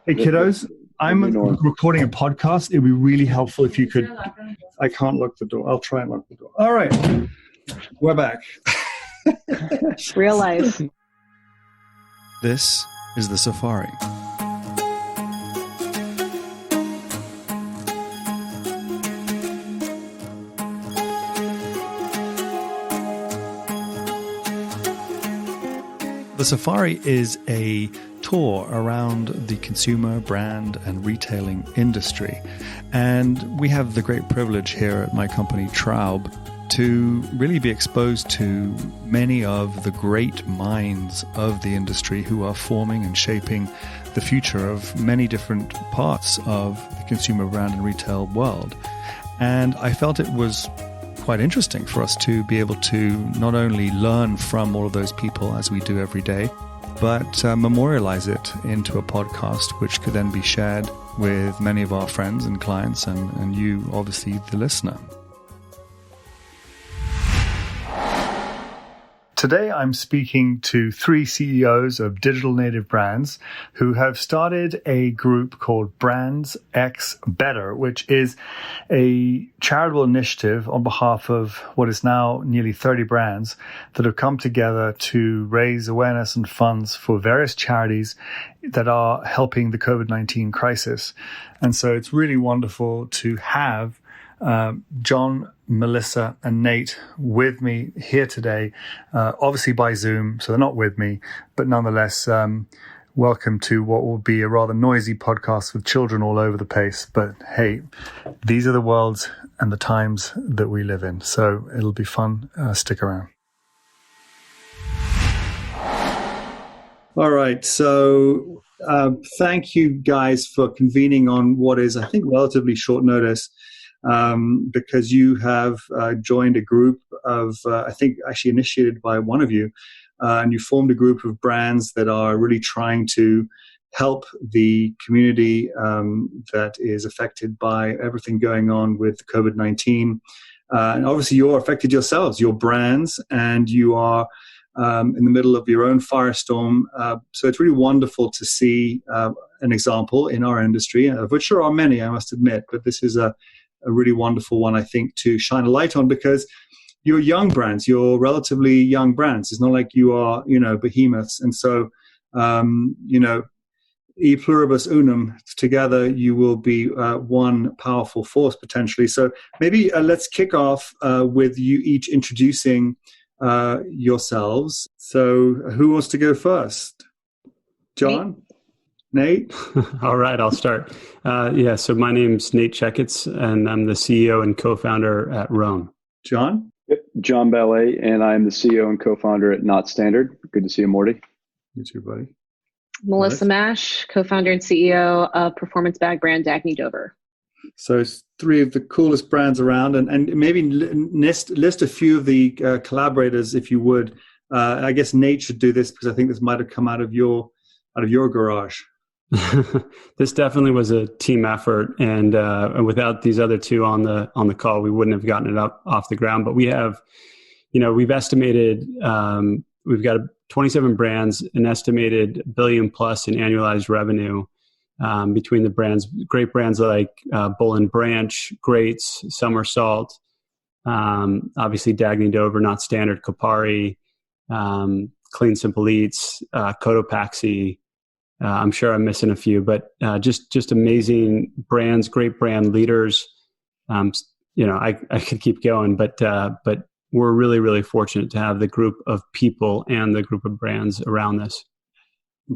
Hey, kiddos, I'm recording a podcast. It'd be really helpful if you could. I can't lock the door. I'll try and lock the door. All right. We're back. Real life. This is The Safari. The Safari is a tour around the consumer, brand, and retailing industry. And we have the great privilege here at my company, Traub, to really be exposed to many of the great minds of the industry who are forming and shaping the future of many different parts of the consumer, brand, and retail world. And I felt it was quite interesting for us to be able to not only learn from all of those people as we do every day, but memorialize it into a podcast, which could then be shared with many of our friends and clients and you, obviously, the listener. Today, I'm speaking to three CEOs of digital native brands who have started a group called Brands X Better, which is a charitable initiative on behalf of what is now nearly 30 brands that have come together to raise awareness and funds for various charities that are helping the COVID-19 crisis. And so it's really wonderful to have John, Melissa, and Nate with me here today, obviously by Zoom, so they're not with me, but nonetheless, welcome to what will be a rather noisy podcast with children all over the place. But hey, these are the worlds and the times that we live in, so it'll be fun. Stick around. All right, so thank you guys for convening on what is, I think, relatively short notice. Because you have joined a group of, I think actually initiated by one of you, and you formed a group of brands that are really trying to help the community that is affected by everything going on with COVID-19. And obviously you're affected yourselves, your brands, and you are in the middle of your own firestorm. So it's really wonderful to see an example in our industry, of which there are many, I must admit, but this is a really wonderful one, I think, to shine a light on, because you're young brands, you're relatively young brands. It's not like you are, behemoths. And so, e pluribus unum, together you will be one powerful force potentially. So maybe let's kick off with you each introducing yourselves. So who wants to go first? John? Nate? All right, I'll start. So my name's Nate Checketts, and I'm the CEO and co-founder at Roan. John? Yep. John Ballay, and I'm the CEO and co-founder at Not Standard. Good to see you, Morty. You too, buddy. Melissa Mash, co-founder and CEO of performance bag brand Dagne Dover. So it's three of the coolest brands around, and maybe list a few of the collaborators, if you would. I guess Nate should do this because I think this might have come out of your garage. This definitely was a team effort, and without these other two on the call, we wouldn't have gotten it up off the ground. But we have, we've estimated we've got 27 brands, an estimated $1 billion plus in annualized revenue between the brands. Great brands like Bull and Branch, Greats, Somersault, obviously Dagne Dover, Not Standard, Kopari, Clean Simple Eats, Cotopaxi. I'm sure I'm missing a few, but just amazing brands, great brand leaders. I could keep going, but we're really, really fortunate to have the group of people and the group of brands around this.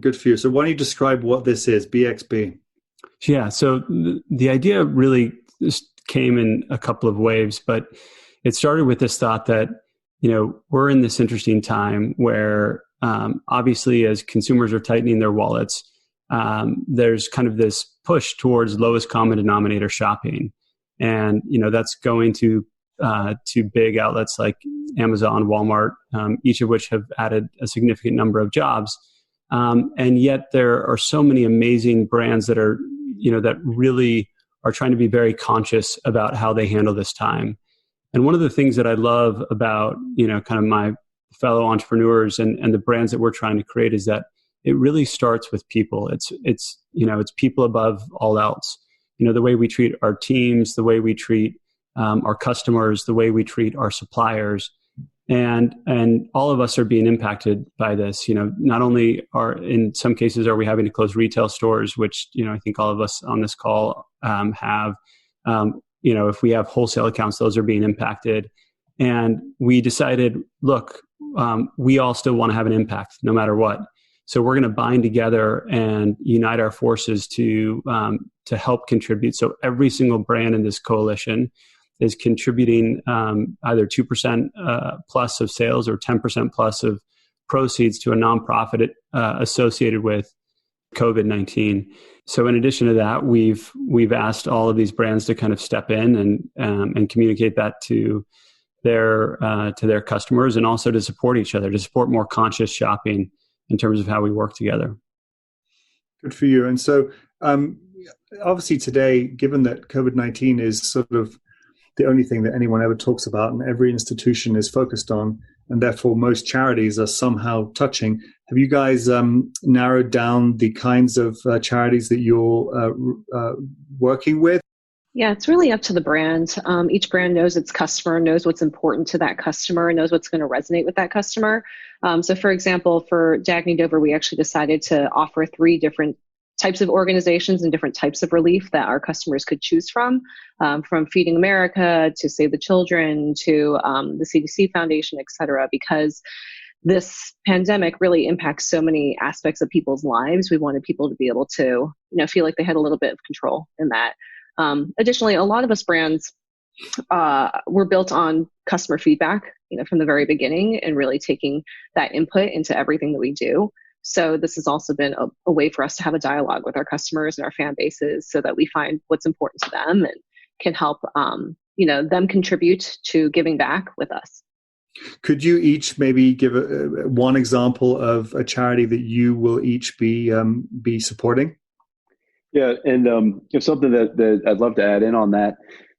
Good for you. So why don't you describe what this is, BXB? Yeah, so the idea really just came in a couple of waves, but it started with this thought that, we're in this interesting time where obviously, as consumers are tightening their wallets, there's kind of this push towards lowest common denominator shopping, and that's going to big outlets like Amazon, Walmart, each of which have added a significant number of jobs, and yet there are so many amazing brands that are that really are trying to be very conscious about how they handle this time. And one of the things that I love about kind of my fellow entrepreneurs and the brands that we're trying to create is that it really starts with people. It's people above all else. The way we treat our teams, the way we treat our customers, the way we treat our suppliers, and all of us are being impacted by this. Not only in some cases are we having to close retail stores, which I think all of us on this call have. If we have wholesale accounts, those are being impacted. And we decided, look, we all still want to have an impact no matter what. So we're going to bind together and unite our forces to help contribute. So every single brand in this coalition is contributing either 2% plus of sales or 10% plus of proceeds to a nonprofit associated with COVID-19. So in addition to that, we've asked all of these brands to kind of step in and communicate that to their customers, and also to support each other, to support more conscious shopping in terms of how we work together. Good for you. And so obviously today, given that COVID-19 is sort of the only thing that anyone ever talks about and every institution is focused on, and therefore most charities are somehow touching, have you guys narrowed down the kinds of charities that you're working with? Yeah, it's really up to the brand. Each brand knows its customer, knows what's important to that customer, knows what's going to resonate with that customer. So for example, for Dagne Dover, we actually decided to offer 3 different types of organizations and different types of relief that our customers could choose from Feeding America to Save the Children to the CDC Foundation, et cetera, because this pandemic really impacts so many aspects of people's lives. We wanted people to be able to, feel like they had a little bit of control in that. Additionally, a lot of us brands were built on customer feedback, from the very beginning, and really taking that input into everything that we do. So this has also been a way for us to have a dialogue with our customers and our fan bases so that we find what's important to them and can help, them contribute to giving back with us. Could you each maybe give one example of a charity that you will each be supporting? Yeah, and something that I'd love to add in on that,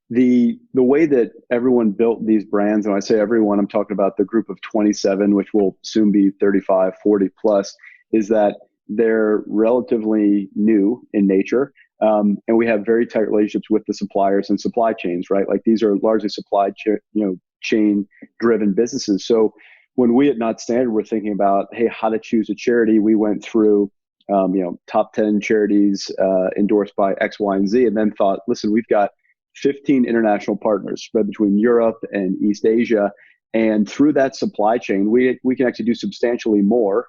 the way that everyone built these brands, and when I say everyone, I'm talking about the group of 27, which will soon be 35, 40 plus, is that they're relatively new in nature. And we have very tight relationships with the suppliers and supply chains, right? Like these are largely supply chain driven businesses. So when we at Not Standard were thinking about, hey, how to choose a charity, we went through top 10 charities endorsed by X, Y, and Z, and then thought, listen, we've got 15 international partners spread between Europe and East Asia. And through that supply chain, we can actually do substantially more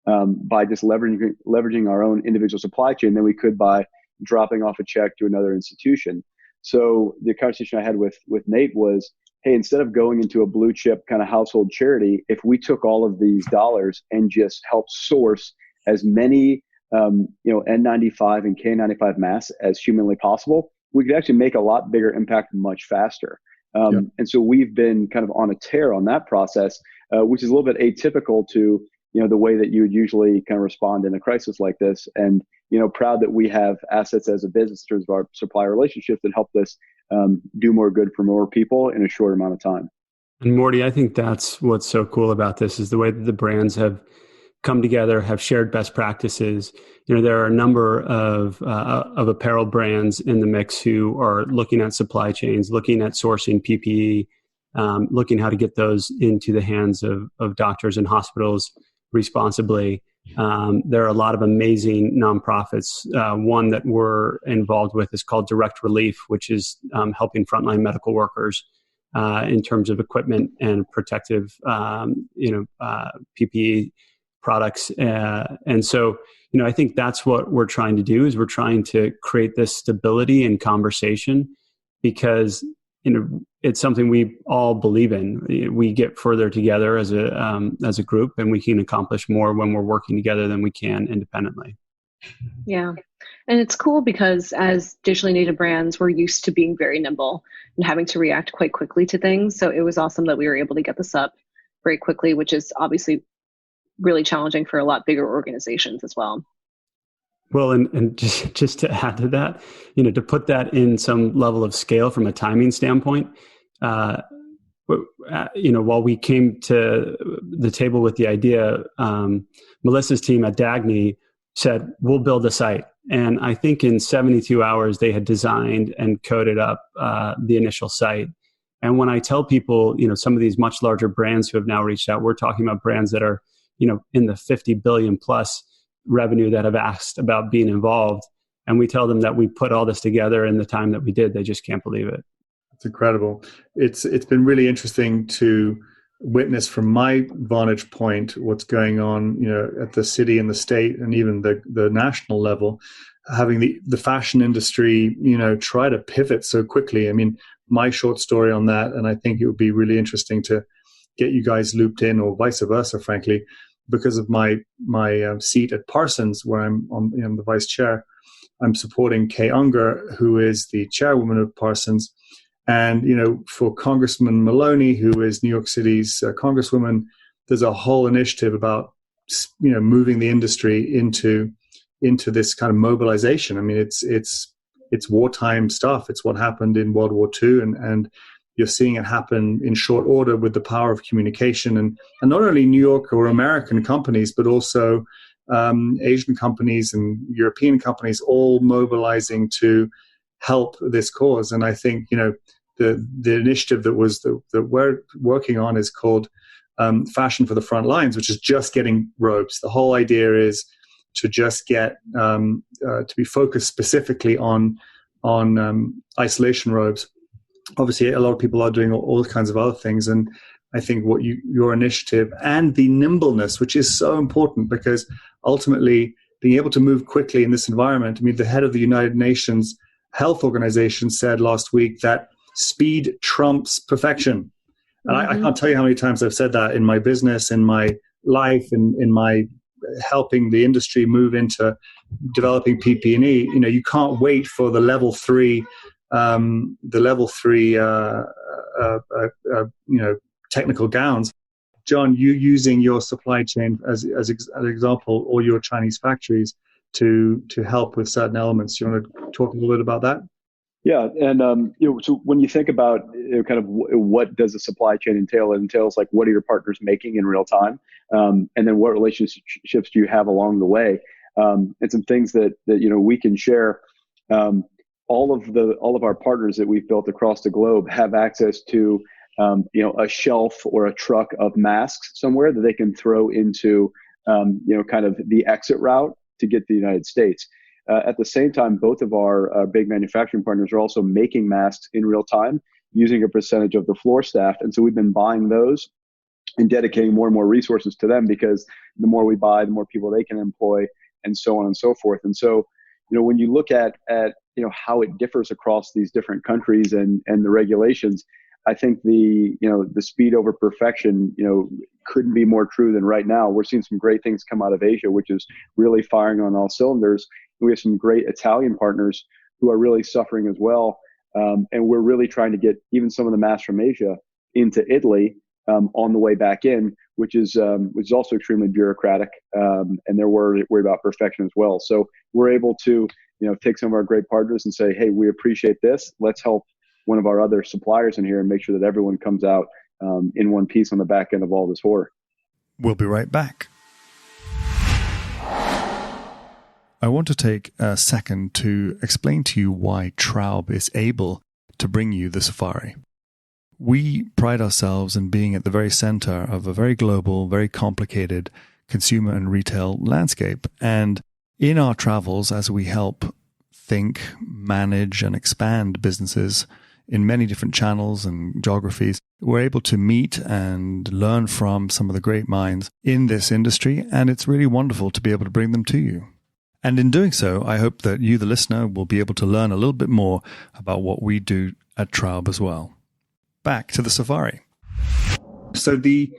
by just leveraging our own individual supply chain than we could by dropping off a check to another institution. So the conversation I had with Nate was, hey, instead of going into a blue chip kind of household charity, if we took all of these dollars and just helped source as many N95 and K95 masks as humanly possible, we could actually make a lot bigger impact much faster. And so we've been kind of on a tear on that process, which is a little bit atypical to the way that you would usually kind of respond in a crisis like this. And proud that we have assets as a business in terms of our supplier relationships that help us do more good for more people in a short amount of time. And Morty, I think that's what's so cool about this is the way that the brands have come together, have shared best practices. There are a number of apparel brands in the mix who are looking at supply chains, looking at sourcing PPE, looking how to get those into the hands of doctors and hospitals responsibly. There are a lot of amazing nonprofits. One that we're involved with is called Direct Relief, which is helping frontline medical workers in terms of equipment and protective, PPE products. And so, I think that's what we're trying to do is we're trying to create this stability in conversation because, it's something we all believe in. We get further together as a group and we can accomplish more when we're working together than we can independently. Yeah. And it's cool because as digitally native brands, we're used to being very nimble and having to react quite quickly to things. So it was awesome that we were able to get this up very quickly, which is obviously really challenging for a lot bigger organizations as well. Well, and just to add to that, to put that in some level of scale from a timing standpoint, while we came to the table with the idea, Melissa's team at Dagne said, we'll build a site. And I think in 72 hours, they had designed and coded up the initial site. And when I tell people, some of these much larger brands who have now reached out, we're talking about brands that are, in the 50 billion plus revenue that have asked about being involved. And we tell them that we put all this together in the time that we did. They just can't believe it. It's incredible. It's been really interesting to witness from my vantage point what's going on, at the city and the state and even the national level, having the fashion industry, try to pivot so quickly. I mean, my short story on that, and I think it would be really interesting to get you guys looped in, or vice versa, frankly, because of my seat at Parsons, where I'm the vice chair. I'm supporting Kay Unger, who is the chairwoman of Parsons. And, for Congressman Maloney, who is New York City's congresswoman, there's a whole initiative about, moving the industry into this kind of mobilization. I mean, it's wartime stuff. It's what happened in World War II. And you're seeing it happen in short order with the power of communication. And not only New York or American companies, but also Asian companies and European companies all mobilizing to help this cause. And I think, the initiative that we're working on is called Fashion for the Front Lines, which is just getting robes. The whole idea is to just get to be focused specifically on isolation robes. Obviously, a lot of people are doing all kinds of other things, and I think what your initiative and the nimbleness, which is so important, because ultimately being able to move quickly in this environment. I mean, the head of the United Nations Health Organization said last week that speed trumps perfection. And I can't tell you how many times I've said that in my business, in my life, in my helping the industry move into developing PP&E. You can't wait for the level 3 technical gowns. John, you using your supply chain as an example, or your Chinese factories to help with certain elements. You want to talk a little bit about that? Yeah, and so when you think about kind of what does a supply chain entail, it entails like, what are your partners making in real time, and then what relationships do you have along the way, and some things that we can share. All of our partners that we've built across the globe have access to a shelf or a truck of masks somewhere that they can throw into kind of the exit route to get to the United States. At the same time, both of our big manufacturing partners are also making masks in real time using a percentage of the floor staff. And so we've been buying those and dedicating more and more resources to them, because the more we buy, the more people they can employ, and so on and so forth. And so, when you look at how it differs across these different countries and the regulations, I think the speed over perfection, couldn't be more true than right now. We're seeing some great things come out of Asia, which is really firing on all cylinders. We have some great Italian partners who are really suffering as well. And we're really trying to get even some of the masks from Asia into Italy on the way back in, which is also extremely bureaucratic. And they're worried about perfection as well. So we're able to, take some of our great partners and say, hey, we appreciate this. Let's help one of our other suppliers in here and make sure that everyone comes out in one piece on the back end of all this horror. We'll be right back. I want to take a second to explain to you why Traub is able to bring you the safari. We pride ourselves in being at the very center of a very global, very complicated consumer and retail landscape. And in our travels, as we help think, manage, and expand businesses in many different channels and geographies, we're able to meet and learn from some of the great minds in this industry. And it's really wonderful to be able to bring them to you. And in doing so, I hope that you, the listener, will be able to learn a little bit more about what we do at Traub as well. Back to the safari. So the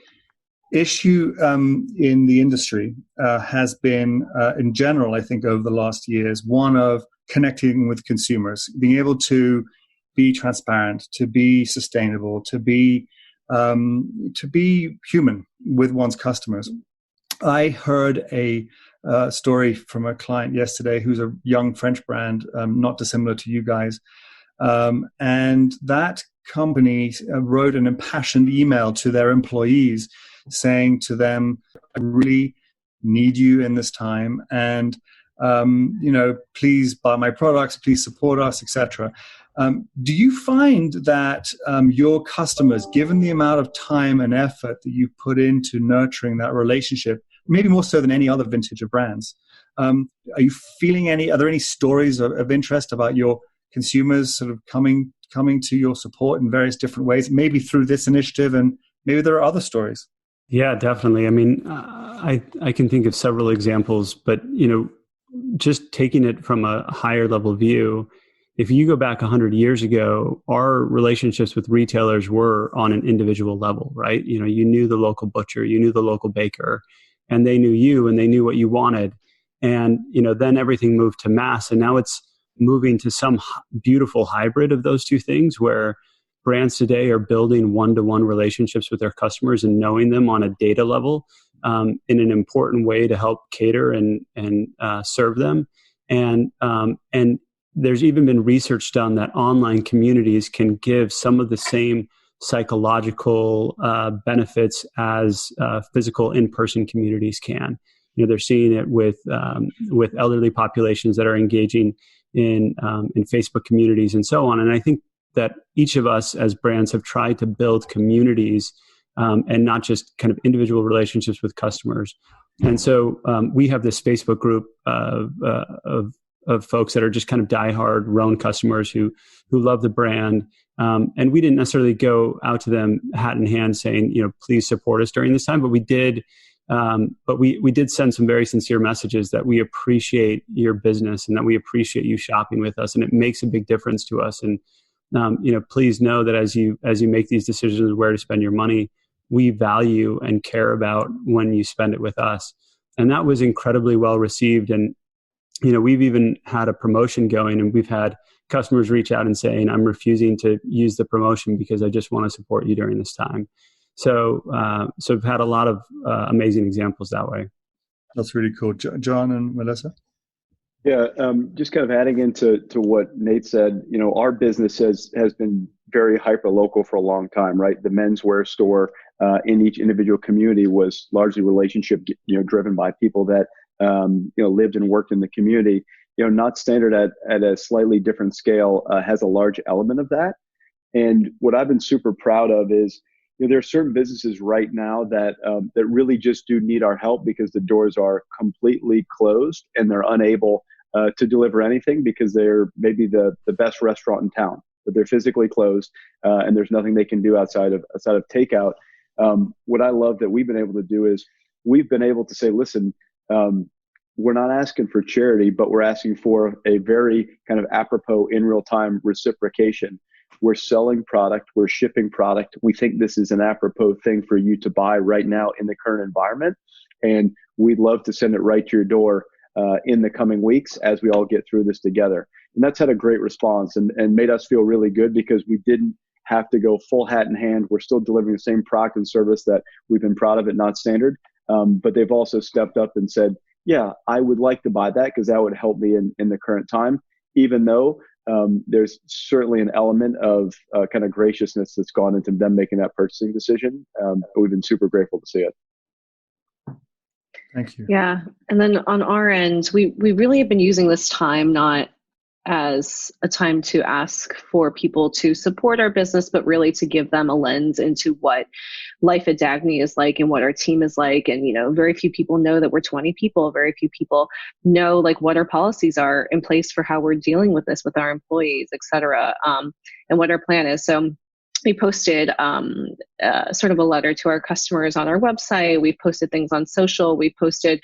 issue in the industry has been, in general, I think, over the last years, one of connecting with consumers, being able to be transparent, to be sustainable, to be human with one's customers. I heard a story from a client yesterday who's a young French brand, not dissimilar to you guys. And that company wrote an impassioned email to their employees saying to them, I really need you in this time, and please buy my products, please support us, etc. Do you find that your customers, given the amount of time and effort that you put into nurturing that relationship, maybe more so than any other vintage of brands, are you feeling are there any stories of interest about your consumers sort of coming to your support in various different ways, maybe through this initiative, and maybe there are other stories? Yeah, definitely. I mean, I can think of several examples, but, just taking it from a higher level view, if you go back 100 years ago, our relationships with retailers were on an individual level, right? You knew the local butcher, you knew the local baker, and they knew you and they knew what you wanted. And, then everything moved to mass, and now it's moving to some beautiful hybrid of those two things where brands today are building one-to-one relationships with their customers and knowing them on a data level in an important way to help cater and serve them. And there's even been research done that online communities can give some of the same psychological benefits as physical in-person communities can. They're seeing it with elderly populations that are engaging in Facebook communities and so on. And I think that each of us as brands have tried to build communities and not just kind of individual relationships with customers. And so we have this Facebook group of folks that are just kind of diehard Rhone customers who love the brand. And we didn't necessarily go out to them hat in hand saying, please support us during this time, but we did. But we did send some very sincere messages that we appreciate your business and that we appreciate you shopping with us, and it makes a big difference to us. And please know that as you make these decisions where to spend your money, we value and care about when you spend it with us. And that was incredibly well received. And we've even had a promotion going, and we've had customers reach out and saying, I'm refusing to use the promotion because I just want to support you during this time. So we've had a lot of amazing examples that way. That's really cool. John and Melissa? Yeah, just kind of adding into what Nate said, our business has been very hyper-local for a long time, right? The menswear store in each individual community was largely relationship, driven by people that, lived and worked in the community. Not Standard at a slightly different scale has a large element of that. And what I've been super proud of is, there are certain businesses right now that really just do need our help because the doors are completely closed and they're unable to deliver anything because they're maybe the best restaurant in town, but they're physically closed and there's nothing they can do outside of takeout. What I love that we've been able to do is we've been able to say, listen, we're not asking for charity, but we're asking for a very kind of apropos in real time reciprocation. We're selling product, we're shipping product. We think this is an apropos thing for you to buy right now in the current environment. And we'd love to send it right to your door in the coming weeks as we all get through this together. And that's had a great response and made us feel really good because we didn't have to go full hat in hand. We're still delivering the same product and service that we've been proud of at Not Standard. But they've also stepped up and said, yeah, I would like to buy that because that would help me in the current time, even though there's certainly an element of kind of graciousness that's gone into them making that purchasing decision. We've been super grateful to see it. Thank you. Yeah. And then on our end, we really have been using this time not as a time to ask for people to support our business, but really to give them a lens into what life at Dagne is like and what our team is like. And, very few people know that we're 20 people. Very few people know what our policies are in place for how we're dealing with this with our employees, et cetera, and what our plan is. So we posted sort of a letter to our customers on our website. We've posted things on social. We've posted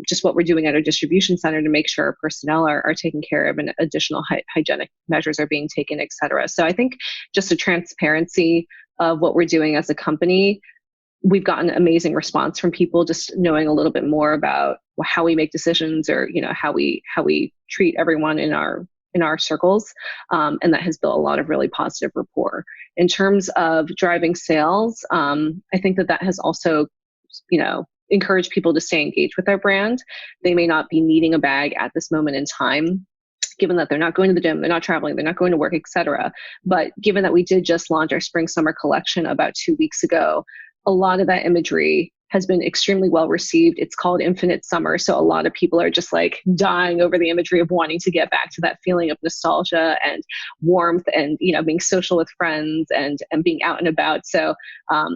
just what we're doing at our distribution center to make sure our personnel are taken care of and additional hygienic measures are being taken, et cetera. So I think just a transparency of what we're doing as a company, we've gotten amazing response from people just knowing a little bit more about how we make decisions or, how we treat everyone in our circles. And that has built a lot of really positive rapport. In terms of driving sales, I think that has also, encouraged people to stay engaged with our brand. They may not be needing a bag at this moment in time, given that they're not going to the gym, they're not traveling, they're not going to work, etc. But given that we did just launch our spring summer collection about 2 weeks ago, a lot of that imagery has been extremely well received. It's called Infinite Summer. So a lot of people are just like dying over the imagery of wanting to get back to that feeling of nostalgia and warmth and, being social with friends and being out and about. So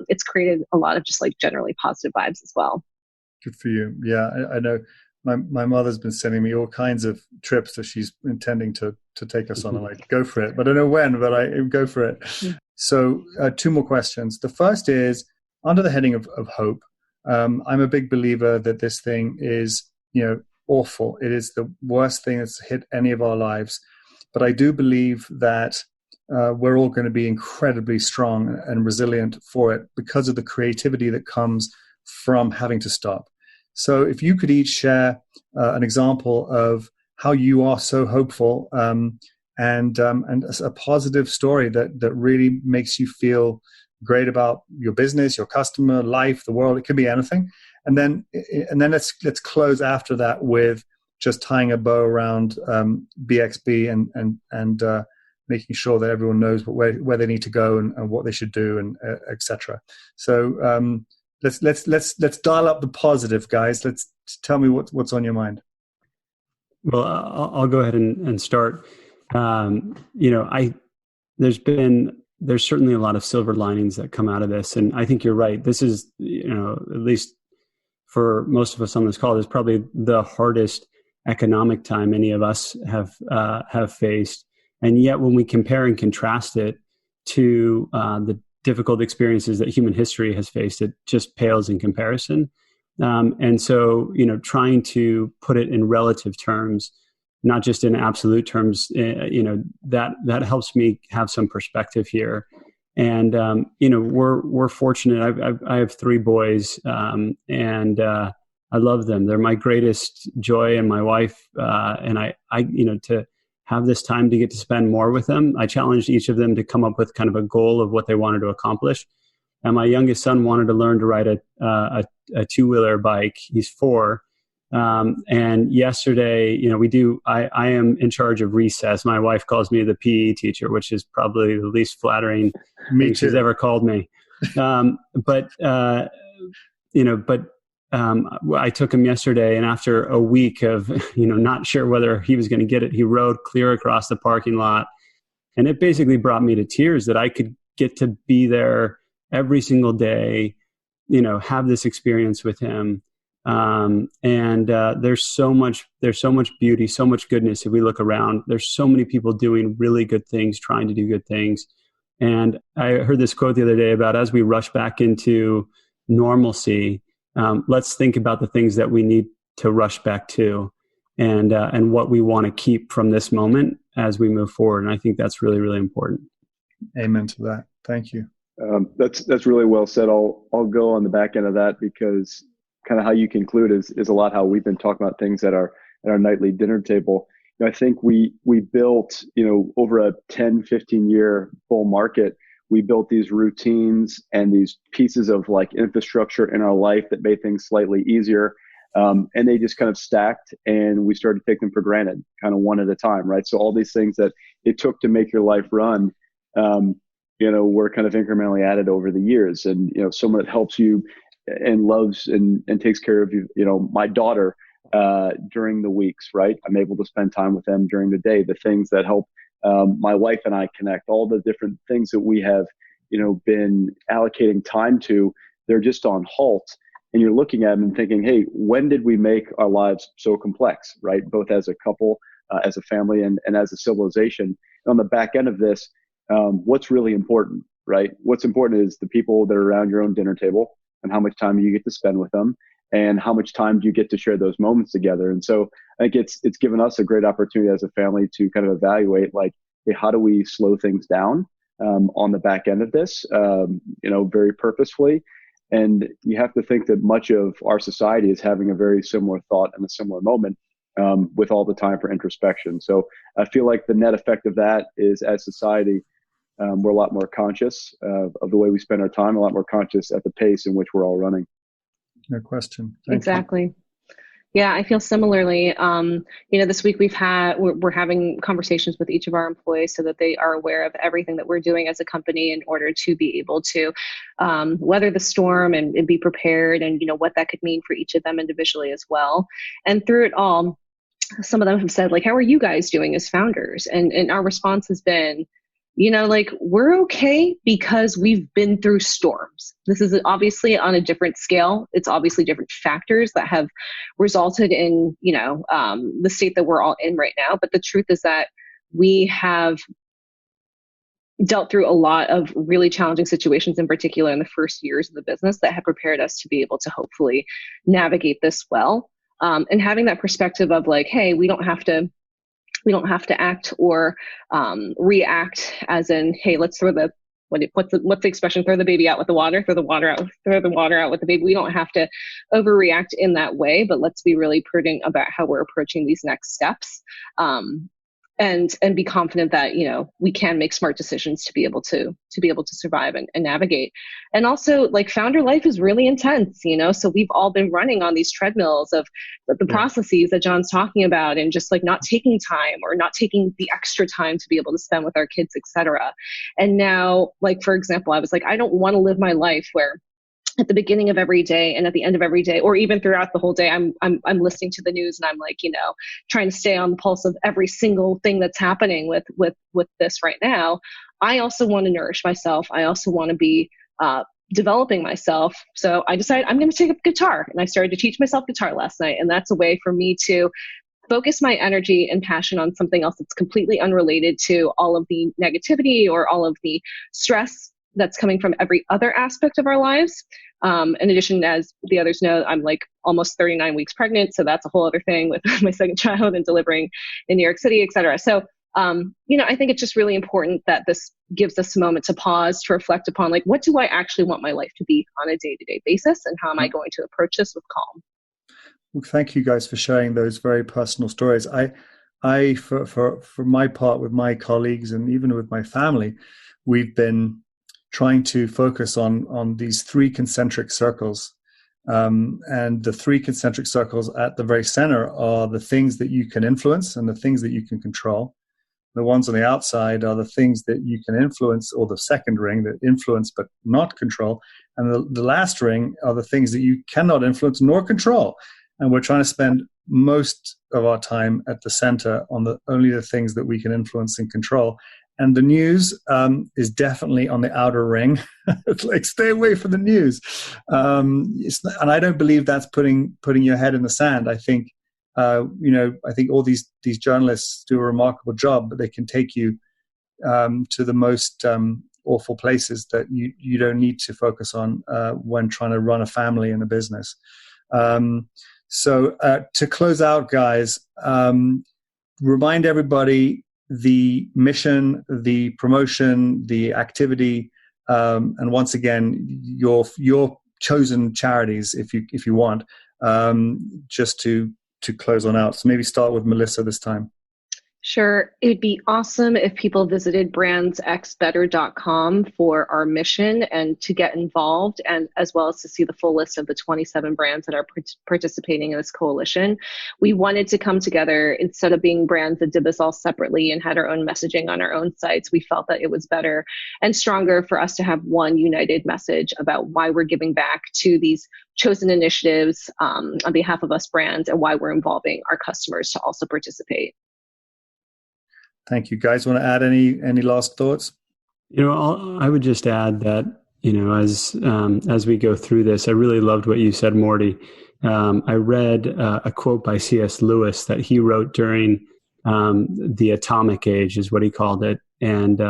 it's created a lot of just like generally positive vibes as well. Good for you. Yeah, I know my mother's been sending me all kinds of trips that she's intending to take us on. I'm like, go for it. But I don't know when, but I go for it. So 2 more questions. The first is, under the heading of hope, I'm a big believer that this thing is, awful. It is the worst thing that's hit any of our lives. But I do believe that we're all going to be incredibly strong and resilient for it because of the creativity that comes from having to stop. So if you could each share an example of how you are so hopeful and a positive story that really makes you feel great about your business, your customer, life, the world. It could be anything. And then let's close after that with just tying a bow around BXB and making sure that everyone knows where they need to go and what they should do and etc. So let's dial up the positive, guys. Let's tell me what's on your mind. Well, I'll go ahead and start. There's certainly a lot of silver linings that come out of this. And I think you're right. This is, at least for most of us on this call, is probably the hardest economic time any of us have faced. And yet when we compare and contrast it to the difficult experiences that human history has faced, it just pales in comparison. And so, trying to put it in relative terms, not just in absolute terms, that helps me have some perspective here. And, we're fortunate. I have 3 boys, and I love them. They're my greatest joy, and my wife, and I to have this time to get to spend more with them. I challenged each of them to come up with kind of a goal of what they wanted to accomplish. And my youngest son wanted to learn to ride a 2-wheeler bike. He's 4. And yesterday, I am in charge of recess. My wife calls me the PE teacher, which is probably the least flattering thing she's ever called me. I took him yesterday, and after a week of, not sure whether he was going to get it, he rode clear across the parking lot. And it basically brought me to tears that I could get to be there every single day, have this experience with him. There's so much beauty, so much goodness. If we look around, there's so many people doing really good things, trying to do good things. And I heard this quote the other day about, as we rush back into normalcy, let's think about the things that we need to rush back to and what we want to keep from this moment as we move forward. And I think that's really, really important. Amen to that. Thank you. That's really well said. I'll go on the back end of that, because kind of how you conclude is a lot how we've been talking about things at our nightly dinner table. I think we built, over a 10, 15 year bull market, we built these routines and these pieces of like infrastructure in our life that made things slightly easier. And they just kind of stacked, and we started to take them for granted, kind of one at a time, right? So all these things that it took to make your life run, were kind of incrementally added over the years. And, someone that helps you and loves and takes care of you, my daughter, during the weeks, right? I'm able to spend time with them during the day, the things that help my wife and I connect, all the different things that we have, been allocating time to, they're just on halt. And you're looking at them and thinking, hey, when did we make our lives so complex, right? Both as a couple, as a family, and as a civilization. And on the back end of this, what's really important, right? What's important is the people that are around your own dinner table, and how much time you get to spend with them, and how much time do you get to share those moments together. And so I think it's given us a great opportunity as a family to kind of evaluate, like, hey, how do we slow things down on the back end of this, very purposefully. And you have to think that much of our society is having a very similar thought and a similar moment with all the time for introspection. So I feel like the net effect of that is, as society, we're a lot more conscious of the way we spend our time, a lot more conscious at the pace in which we're all running. No question. Exactly. Yeah, I feel similarly. This week we're having conversations with each of our employees so that they are aware of everything that we're doing as a company in order to be able to weather the storm and be prepared, and what that could mean for each of them individually as well. And through it all, some of them have said, like, how are you guys doing as founders? And our response has been, we're okay because we've been through storms. This is obviously on a different scale. It's obviously different factors that have resulted in, the state that we're all in right now. But the truth is that we have dealt through a lot of really challenging situations, in particular in the first years of the business, that have prepared us to be able to hopefully navigate this well. And having that perspective of like, hey, we don't have to act or react as in, hey, let's throw the what's the expression? Throw the baby out with the water. Throw the water out with the baby. We don't have to overreact in that way, but let's be really prudent about how we're approaching these next steps. And be confident that we can make smart decisions to be able to survive and navigate. And also, like, founder life is really intense, so we've all been running on these treadmills of the processes that John's talking about, and just like not taking time or not taking the extra time to be able to spend with our kids, etc. And now, like, for example, I was like, I don't want to live my life where at the beginning of every day and at the end of every day, or even throughout the whole day, I'm listening to the news and I'm like, trying to stay on the pulse of every single thing that's happening with this right now. I also want to nourish myself. I also want to be developing myself. So I decided I'm going to take up guitar, and I started to teach myself guitar last night. And that's a way for me to focus my energy and passion on something else that's completely unrelated to all of the negativity or all of the stress that's coming from every other aspect of our lives. In addition, as the others know, I'm like almost 39 weeks pregnant. So that's a whole other thing with my second child and delivering in New York City, et cetera. So, I think it's just really important that this gives us a moment to pause, to reflect upon, like, what do I actually want my life to be on a day-to-day basis? And how am I going to approach this with calm? Well, thank you guys for sharing those very personal stories. I for my part, with my colleagues and even with my family, we've been trying to focus on these three concentric circles. And the three concentric circles at the very center are the things that you can influence and the things that you can control. The ones on the outside are the things that you can influence, or the second ring, that influence but not control. And the last ring are the things that you cannot influence nor control. And we're trying to spend most of our time at the center on only the things that we can influence and control. And the news is definitely on the outer ring. It's like, stay away from the news. And I don't believe that's putting your head in the sand. I think, I think all these journalists do a remarkable job, but they can take you to the most awful places that you don't need to focus on when trying to run a family and a business. So to close out, guys, remind everybody the mission, the promotion, the activity, and once again, your chosen charities, if you want, just to close on out. So maybe start with Melissa this time. Sure. It'd be awesome if people visited brandsxbetter.com for our mission and to get involved, and as well as to see the full list of the 27 brands that are participating in this coalition. We wanted to come together instead of being brands that did this all separately and had our own messaging on our own sites. We felt that it was better and stronger for us to have one united message about why we're giving back to these chosen initiatives on behalf of us brands, and why we're involving our customers to also participate. Thank you, guys. Want to add any last thoughts? I would just add that, as we go through this, I really loved what you said, Morty. I read a quote by C.S. Lewis that he wrote during the atomic age, is what he called it. And,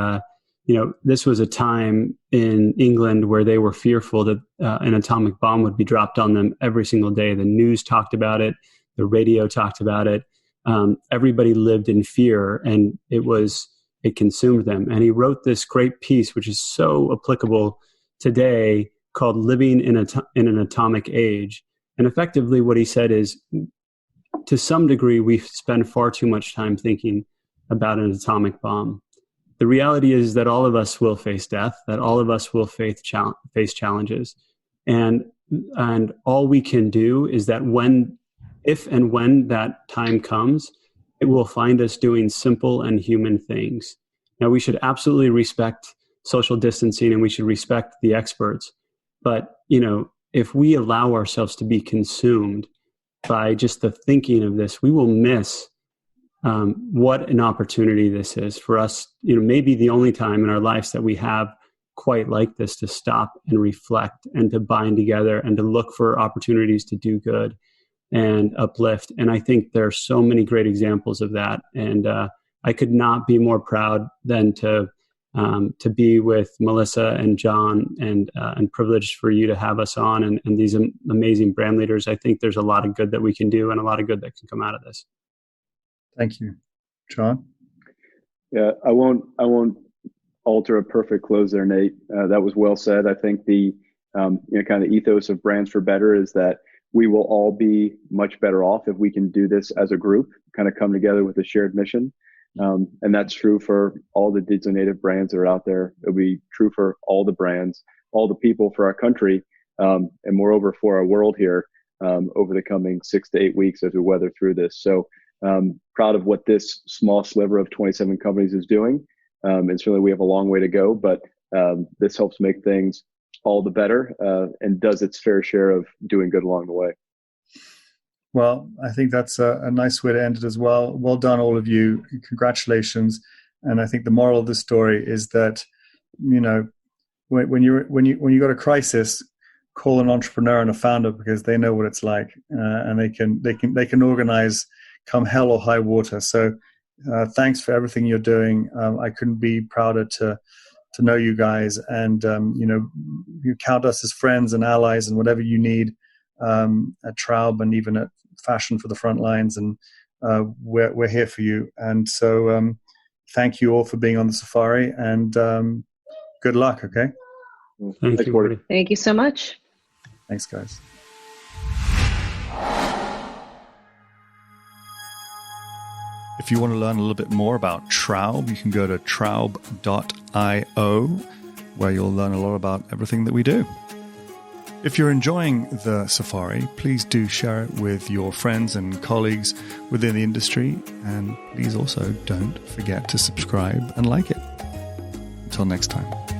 this was a time in England where they were fearful that an atomic bomb would be dropped on them every single day. The news talked about it. The radio talked about it. Everybody lived in fear, and it consumed them. And he wrote this great piece, which is so applicable today, called Living in an Atomic Age. And effectively what he said is, to some degree, we spend far too much time thinking about an atomic bomb. The reality is that all of us will face death, that all of us will face challenges. And all we can do is that when if and when that time comes, it will find us doing simple and human things. Now, we should absolutely respect social distancing and we should respect the experts. But, if we allow ourselves to be consumed by just the thinking of this, we will miss what an opportunity this is for us. Maybe the only time in our lives that we have quite like this to stop and reflect and to bind together and to look for opportunities to do good and uplift. And I think there are so many great examples of that. And I could not be more proud than to be with Melissa and John and privileged for you to have us on and these amazing brand leaders. I think there's a lot of good that we can do and a lot of good that can come out of this. Thank you. John? Yeah, I won't alter a perfect close there, Nate. That was well said. I think the kind of ethos of Brands for Better is that we will all be much better off if we can do this as a group, kind of come together with a shared mission. And that's true for all the digital native brands that are out there. It'll be true for all the brands, all the people, for our country, and moreover for our world here over the coming 6 to 8 weeks as we weather through this. So proud of what this small sliver of 27 companies is doing. And certainly we have a long way to go, but this helps make things all the better and does its fair share of doing good along the way. Well, I think that's a nice way to end it as well. Well done, all of you. Congratulations. And I think the moral of the story is that, when you got a crisis, call an entrepreneur and a founder because they know what it's like, and they can organize come hell or high water. So thanks for everything you're doing. I couldn't be prouder to know you guys, and you count us as friends and allies and whatever you need at Traub and even at Fashion for the Front Lines, and we're here for you. And so thank you all for being on the safari, and good luck. Okay. Thank you, Morty. Thank you so much. Thanks, guys. If you want to learn a little bit more about Traub, you can go to traub.io, where you'll learn a lot about everything that we do. If you're enjoying the safari, please do share it with your friends and colleagues within the industry. And please also don't forget to subscribe and like it. Until next time.